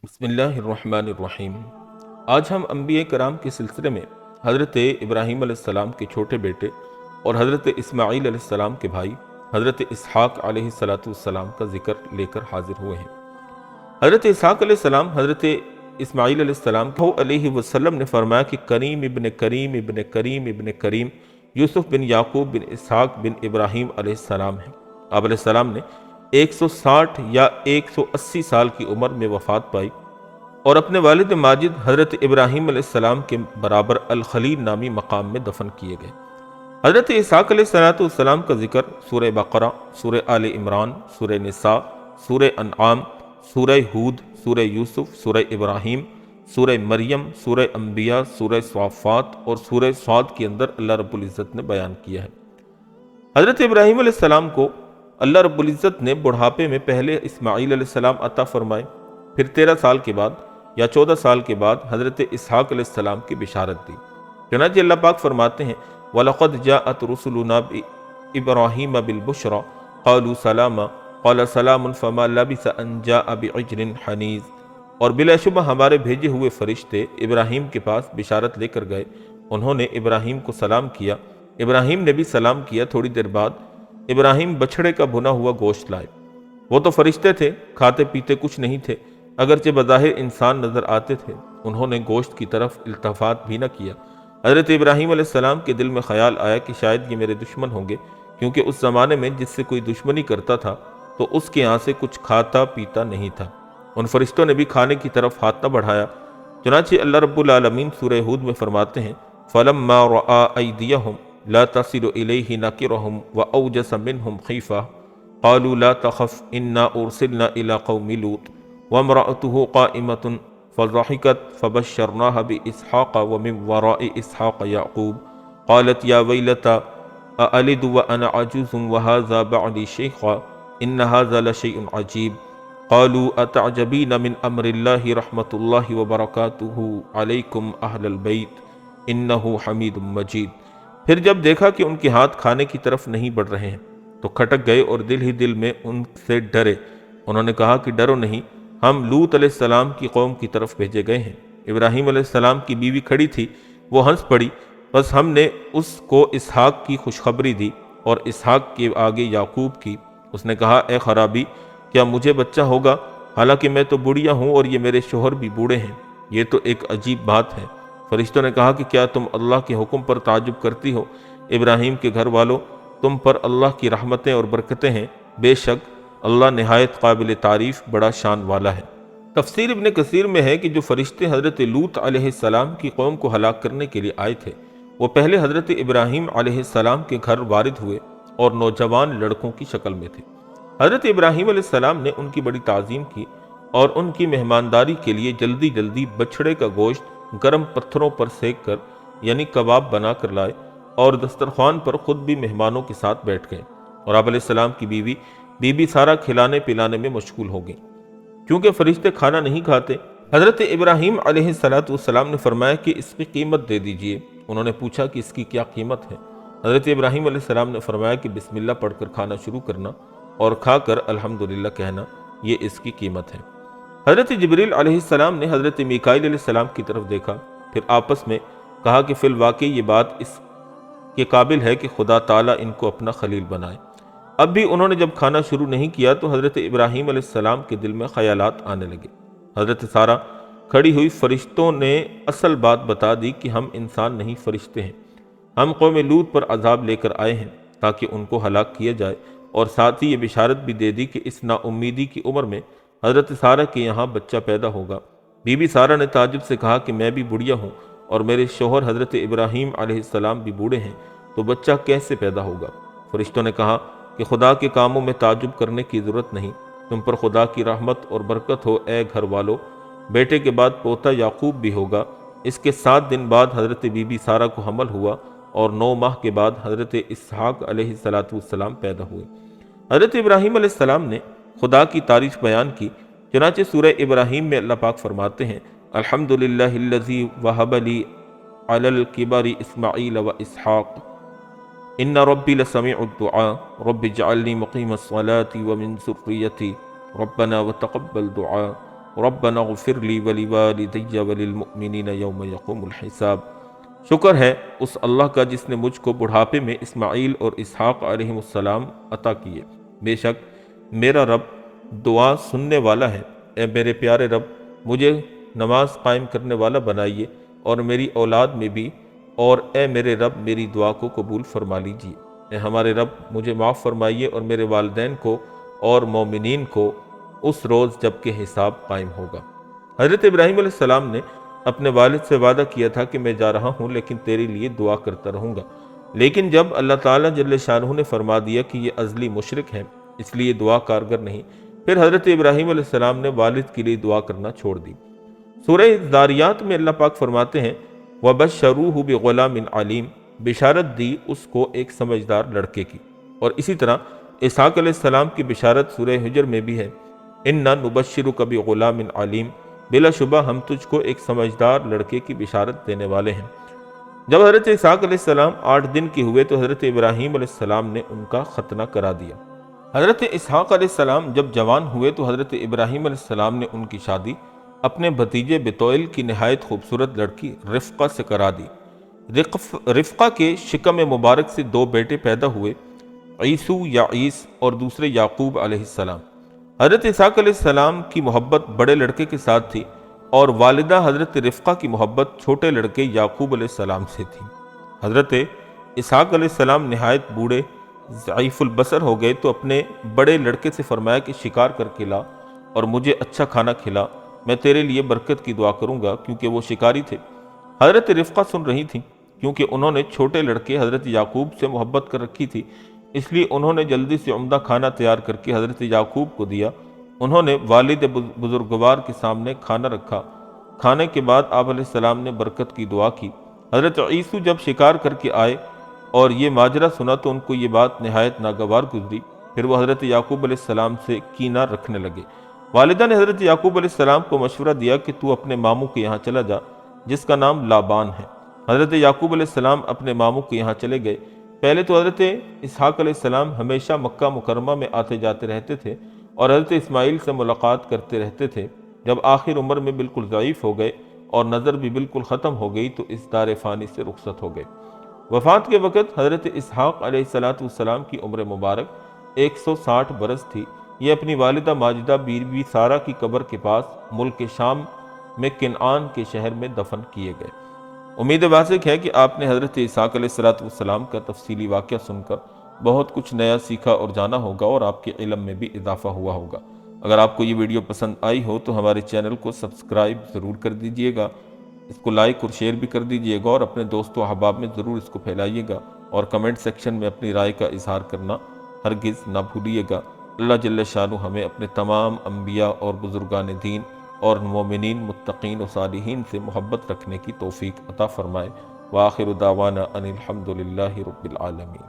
بسم اللہ الرحمن الرحیم۔ آج ہم انبیاء کرام کے سلسلے میں حضرت ابراہیم علیہ السلام کے چھوٹے بیٹے اور حضرت اسماعیل علیہ السلام کے بھائی حضرت اسحاق علیہ السلام کا ذکر لے کر حاضر ہوئے ہیں۔ حضرت اسحاق علیہ السلام حضرت اسماعیل علیہ السلام علیہ وسلم نے فرمایا کہ کریم ابن کریم ابن کریم ابن کریم یوسف بن یعقوب بن اسحاق بن ابراہیم علیہ السلام ہیں۔ آپ علیہ السلام نے 160 یا 180 سال کی عمر میں وفات پائی اور اپنے والد ماجد حضرت ابراہیم علیہ السلام کے برابر الخلیل نامی مقام میں دفن کیے گئے۔ حضرت اسحاق علیہ السلام کا ذکر سورہ بقرہ، سورہ آل عمران، سورہ نساء، سورہ انعام، سورہ ہود، سورہ یوسف، سورہ ابراہیم، سورہ مریم، سورہ انبیاء، سورہ صافات اور سورہ صاد کے اندر اللہ رب العزت نے بیان کیا ہے۔ حضرت ابراہیم علیہ السلام کو اللہ رب العزت نے بڑھاپے میں پہلے اسماعیل علیہ السلام عطا فرمائے، پھر 13 سال کے بعد یا 14 سال کے بعد حضرت اسحاق علیہ السلام کی بشارت دی۔ چنانچہ اللہ پاک فرماتے ہیں وَلَقَدْ جَاءَتْ رُسُلُنَا بِإِبْرَاهِيمَ بِالْبُشْرَى قَالُوا سَلَامًا قَالَ سَلَامٌ فَمَا لَبِثَ أَن جَاءَ بِعِجْلٍ حَنِيذٍ۔ اور بلا شبہ ہمارے بھیجے ہوئے فرشتے ابراہیم کے پاس بشارت لے کر گئے، انہوں نے ابراہیم کو سلام کیا، ابراہیم نے بھی سلام کیا۔ تھوڑی دیر بعد ابراہیم بچھڑے کا بھنا ہوا گوشت لائے۔ وہ تو فرشتے تھے، کھاتے پیتے کچھ نہیں تھے، اگرچہ بظاہر انسان نظر آتے تھے۔ انہوں نے گوشت کی طرف التفات بھی نہ کیا۔ حضرت ابراہیم علیہ السلام کے دل میں خیال آیا کہ شاید یہ میرے دشمن ہوں گے، کیونکہ اس زمانے میں جس سے کوئی دشمنی کرتا تھا تو اس کے یہاں سے کچھ کھاتا پیتا نہیں تھا۔ ان فرشتوں نے بھی کھانے کی طرف ہاتھ نہ بڑھایا۔ چنانچہ اللہ رب العالمین سورہ ہود میں فرماتے ہیں فَلَمَّا رَأَىٰ أَيْدِيَهُمْ لَا تَصِلُ إِلَيْهِ نَكِرَهُمْ وَأَوْجَسَ مِنْهُمْ خِيفَةً قَالُوا لَا تَخَفْ إِنَّا أُرْسِلْنَا إِلَىٰ قَوْمِ لُوطٍ وَامْرَأَتُهُ قَائِمَةٌ فَضَحِكَتْ فَبَشَّرْنَاهَا بِإِسْحَاقَ وَمِن وَرَاءِ إِسْحَاقَ يَعْقُوبَ قَالَتْ يَا وَيْلَتَىٰ أَأَلِدُ وَأَنَا عَجُوزٌ وَهَٰذَا بَعْلِي شَيْخًا إِنَّ هَٰذَا لَشَيْءٌ عَجِيبٌ قَالُوا أَتَعْجَبِينَ مِنْ أَمْرِ اللَّهِ رَحْمَةُ اللَّهِ وَبَرَكَاتُهُ عَلَيْكُمْ أَهْلَ الْبَيْتِ إِنَّهُ حَمِيدٌ مَجِيدٌ۔ پھر جب دیکھا کہ ان کے ہاتھ کھانے کی طرف نہیں بڑھ رہے ہیں تو کھٹک گئے اور دل ہی دل میں ان سے ڈرے۔ انہوں نے کہا کہ ڈرو نہیں، ہم لوط علیہ السلام کی قوم کی طرف بھیجے گئے ہیں۔ ابراہیم علیہ السلام کی بیوی کھڑی تھی، وہ ہنس پڑی، بس ہم نے اس کو اسحاق کی خوشخبری دی اور اسحاق کے آگے یعقوب کی۔ اس نے کہا اے خرابی، کیا مجھے بچہ ہوگا حالانکہ میں تو بوڑھیا ہوں اور یہ میرے شوہر بھی بوڑھے ہیں؟ یہ تو ایک عجیب بات ہے۔ فرشتوں نے کہا کہ کیا تم اللہ کے حکم پر تعجب کرتی ہو؟ ابراہیم کے گھر والوں، تم پر اللہ کی رحمتیں اور برکتیں ہیں، بے شک اللہ نہایت قابل تعریف بڑا شان والا ہے۔ تفسیر ابن کثیر میں ہے کہ جو فرشتے حضرت لوط علیہ السلام کی قوم کو ہلاک کرنے کے لیے آئے تھے وہ پہلے حضرت ابراہیم علیہ السلام کے گھر وارد ہوئے اور نوجوان لڑکوں کی شکل میں تھے۔ حضرت ابراہیم علیہ السلام نے ان کی بڑی تعظیم کی اور ان کی مہمانداری کے لیے جلدی جلدی بچھڑے کا گوشت گرم پتھروں پر سیک کر یعنی کباب بنا کر لائے اور دسترخوان پر خود بھی مہمانوں کے ساتھ بیٹھ گئے، اور آپ علیہ السلام کی بی بی سارا کھلانے پلانے میں مشغول ہو گئی۔ کیونکہ فرشتے کھانا نہیں کھاتے، حضرت ابراہیم علیہ السلام نے فرمایا کہ اس کی قیمت دے دیجئے۔ انہوں نے پوچھا کہ اس کی کیا قیمت ہے؟ حضرت ابراہیم علیہ السلام نے فرمایا کہ بسم اللہ پڑھ کر کھانا شروع کرنا اور کھا کر الحمدللہ کہنا، یہ اس کی قیمت ہے۔ حضرت جبریل علیہ السلام نے حضرت میکائیل علیہ السلام کی طرف دیکھا، پھر آپس میں کہا کہ فی الواقع یہ بات اس کے قابل ہے کہ خدا تعالیٰ ان کو اپنا خلیل بنائے۔ اب بھی انہوں نے جب کھانا شروع نہیں کیا تو حضرت ابراہیم علیہ السلام کے دل میں خیالات آنے لگے۔ حضرت سارہ کھڑی ہوئی فرشتوں نے اصل بات بتا دی کہ ہم انسان نہیں فرشتے ہیں، ہم قوم لوط پر عذاب لے کر آئے ہیں تاکہ ان کو ہلاک کیا جائے، اور ساتھ ہی یہ بشارت بھی دے دی کہ اس نا امیدی کی عمر میں حضرت سارہ کے یہاں بچہ پیدا ہوگا۔ بی بی سارہ نے تعجب سے کہا کہ میں بھی بڑھیا ہوں اور میرے شوہر حضرت ابراہیم علیہ السلام بھی بوڑھے ہیں، تو بچہ کیسے پیدا ہوگا؟ فرشتوں نے کہا کہ خدا کے کاموں میں تعجب کرنے کی ضرورت نہیں، تم پر خدا کی رحمت اور برکت ہو اے گھر والو، بیٹے کے بعد پوتا یعقوب بھی ہوگا۔ اس کے 7 دن بعد حضرت بی بی سارہ کو حمل ہوا اور 9 ماہ کے بعد حضرت اسحاق علیہ السلام پیدا ہوئے۔ حضرت ابراہیم علیہ السلام نے خدا کی تعریف بیان کی، چنانچہ سورہ ابراہیم میں اللہ پاک فرماتے ہیں الحمدللہ الذی وہب لی علی الکبر اسماعیل و اسحاق ان ربی لسمیع الدعاء رب اجعلنی مقیم الصلاة ومن ذریتی ربنا وتقبل دعاء ربنا اغفر لی ولوالدی وللمؤمنین یوم یقوم الحساب۔ شکر ہے اس اللہ کا جس نے مجھ کو بڑھاپے میں اسماعیل اور اسحاق علیہ السلام عطا کیے۔ بے شک میرا رب دعا سننے والا ہے۔ اے میرے پیارے رب مجھے نماز قائم کرنے والا بنائیے اور میری اولاد میں بھی، اور اے میرے رب میری دعا کو قبول فرما لیجیے۔ اے ہمارے رب مجھے معاف فرمائیے اور میرے والدین کو اور مومنین کو اس روز جب کہ حساب قائم ہوگا۔ حضرت ابراہیم علیہ السلام نے اپنے والد سے وعدہ کیا تھا کہ میں جا رہا ہوں لیکن تیرے لیے دعا کرتا رہوں گا، لیکن جب اللہ تعالیٰ جل شانہ نے فرما دیا کہ یہ ازلی مشرک ہیں اس لیے دعا کارگر نہیں، پھر حضرت ابراہیم علیہ السلام نے والد کے لیے دعا کرنا چھوڑ دی۔ سورہ ذاریات میں اللہ پاک فرماتے ہیں وَبَشَّرُوهُ بِغُلَامٍ عَلِيمٍ، بشارت دی اس کو ایک سمجھدار لڑکے کی۔ اور اسی طرح اسحاق علیہ السلام کی بشارت سورہ حجر میں بھی ہے اِنَّا نُبَشِّرُكَ بِغُلَامٍ عَلِيمٍ، بلا شبہ ہم تجھ کو ایک سمجھدار لڑکے کی بشارت دینے والے ہیں۔ جب حضرت اسحاق علیہ السلام 8 دن کے ہوئے تو حضرت ابراہیم علیہ السلام نے ان کا ختنہ کرا دیا۔ حضرت اسحاق علیہ السلام جب جوان ہوئے تو حضرت ابراہیم علیہ السلام نے ان کی شادی اپنے بھتیجے بتوئل کی نہایت خوبصورت لڑکی رفقہ سے کرا دی۔ رفقہ کے شکم مبارک سے 2 بیٹے پیدا ہوئے، عیسو یا عیس اور دوسرے یعقوب علیہ السلام۔ حضرت اسحاق علیہ السلام کی محبت بڑے لڑکے کے ساتھ تھی اور والدہ حضرت رفقہ کی محبت چھوٹے لڑکے یعقوب علیہ السلام سے تھی۔ حضرت اسحاق علیہ السلام نہایت بوڑھے ضعیف البصر ہو گئے تو اپنے بڑے لڑکے سے فرمایا کہ شکار کر کے لا اور مجھے اچھا کھانا کھلا، میں تیرے لیے برکت کی دعا کروں گا، کیونکہ وہ شکاری تھے۔ حضرت رفقہ سن رہی تھیں کیونکہ انہوں نے چھوٹے لڑکے حضرت یعقوب سے محبت کر رکھی تھی، اس لیے انہوں نے جلدی سے عمدہ کھانا تیار کر کے حضرت یعقوب کو دیا۔ انہوں نے والد بزرگوار کے سامنے کھانا رکھا۔ کھانے کے بعد آپ علیہ السلام نے برکت کی دعا کی۔ حضرت عیسو جب شکار کر کے آئے اور یہ ماجرا سنا تو ان کو یہ بات نہایت ناگوار گزری، پھر وہ حضرت یعقوب علیہ السلام سے کینہ رکھنے لگے۔ والدہ نے حضرت یعقوب علیہ السلام کو مشورہ دیا کہ تو اپنے ماموں کے یہاں چلا جا جس کا نام لابان ہے۔ حضرت یعقوب علیہ السلام اپنے ماموں کے یہاں چلے گئے۔ پہلے تو حضرت اسحاق علیہ السلام ہمیشہ مکہ مکرمہ میں آتے جاتے رہتے تھے اور حضرت اسماعیل سے ملاقات کرتے رہتے تھے۔ جب آخر عمر میں بالکل ضعیف ہو گئے اور نظر بھی بالکل ختم ہو گئی تو اس دار فانی سے رخصت ہو گئے۔ وفات کے وقت حضرت اسحاق علیہ السلام کی عمر مبارک 160 برس تھی۔ یہ اپنی والدہ ماجدہ بیوی سارہ کی قبر کے پاس ملک شام میں کنعان کے شہر میں دفن کیے گئے۔ امید واثق ہے کہ آپ نے حضرت اسحاق علیہ السلام کا تفصیلی واقعہ سن کر بہت کچھ نیا سیکھا اور جانا ہوگا اور آپ کے علم میں بھی اضافہ ہوا ہوگا۔ اگر آپ کو یہ ویڈیو پسند آئی ہو تو ہمارے چینل کو سبسکرائب ضرور کر دیجئے گا، اس کو لائک اور شیئر بھی کر دیجئے گا اور اپنے دوستوں احباب میں ضرور اس کو پھیلائیے گا، اور کمنٹ سیکشن میں اپنی رائے کا اظہار کرنا ہرگز نہ بھولیے گا۔ اللہ جل شانہ ہمیں اپنے تمام انبیاء اور بزرگان دین اور مومنین متقین و صالحین سے محبت رکھنے کی توفیق عطا فرمائے۔ وآخر دعوانا ان الحمد للہ رب العالمین۔